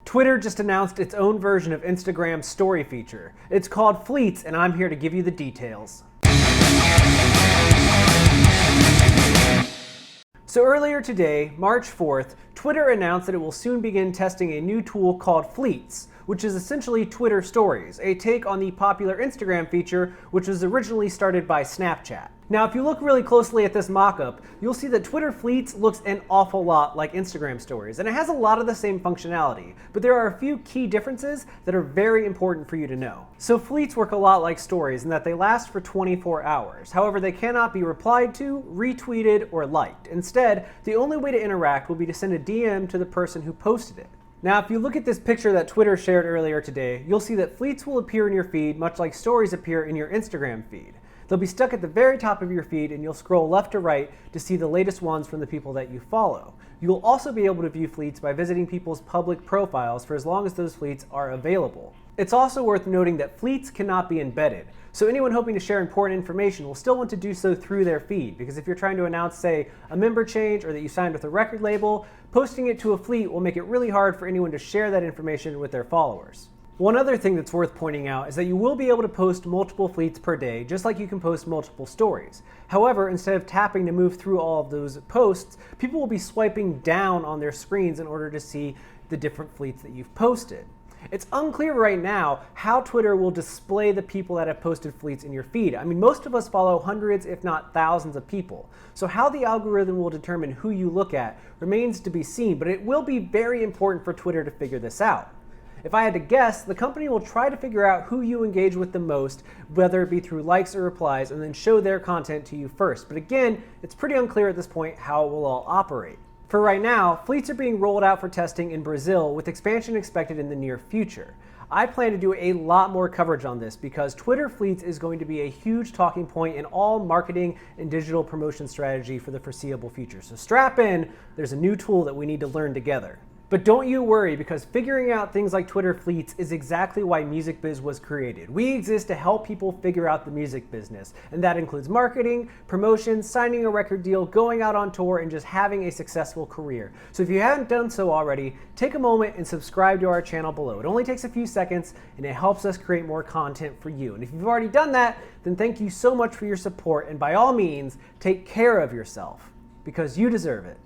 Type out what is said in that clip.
Twitter just announced its own version of Instagram's story feature. It's called Fleets, and I'm here to give you the details. So earlier today, March 4th, Twitter announced that it will soon begin testing a new tool called Fleets, which is essentially Twitter Stories, a take on the popular Instagram feature, which was originally started by Snapchat. Now, if you look really closely at this mock-up, you'll see that Twitter Fleets looks an awful lot like Instagram Stories, and it has a lot of the same functionality, but there are a few key differences that are very important for you to know. So Fleets work a lot like Stories in that they last for 24 hours. However, they cannot be replied to, retweeted, or liked. Instead, the only way to interact will be to send a DM to the person who posted it. Now, if you look at this picture that Twitter shared earlier today, you'll see that Fleets will appear in your feed much like Stories appear in your Instagram feed. They'll be stuck at the very top of your feed, and you'll scroll left to right to see the latest ones from the people that you follow. You'll also be able to view Fleets by visiting people's public profiles for as long as those Fleets are available. It's also worth noting that Fleets cannot be embedded, so anyone hoping to share important information will still want to do so through their feed, because if you're trying to announce, say, a member change or that you signed with a record label, posting it to a Fleet will make it really hard for anyone to share that information with their followers. One other thing that's worth pointing out is that you will be able to post multiple Fleets per day, just like you can post multiple stories. However, instead of tapping to move through all of those posts, people will be swiping down on their screens in order to see the different Fleets that you've posted. It's unclear right now how Twitter will display the people that have posted Fleets in your feed. I mean, most of us follow hundreds, if not thousands of people. So how the algorithm will determine who you look at remains to be seen, but it will be very important for Twitter to figure this out. If I had to guess, the company will try to figure out who you engage with the most, whether it be through likes or replies, and then show their content to you first. But again, it's pretty unclear at this point how it will all operate. For right now, Fleets are being rolled out for testing in Brazil, with expansion expected in the near future. I plan to do a lot more coverage on this because Twitter Fleets is going to be a huge talking point in all marketing and digital promotion strategy for the foreseeable future. So strap in, there's a new tool that we need to learn together. But don't you worry, because figuring out things like Twitter Fleets is exactly why MusicBiz was created. We exist to help people figure out the music business, and that includes marketing, promotion, signing a record deal, going out on tour, and just having a successful career. So if you haven't done so already, take a moment and subscribe to our channel below. It only takes a few seconds, and it helps us create more content for you. And if you've already done that, then thank you so much for your support, and by all means, take care of yourself, because you deserve it.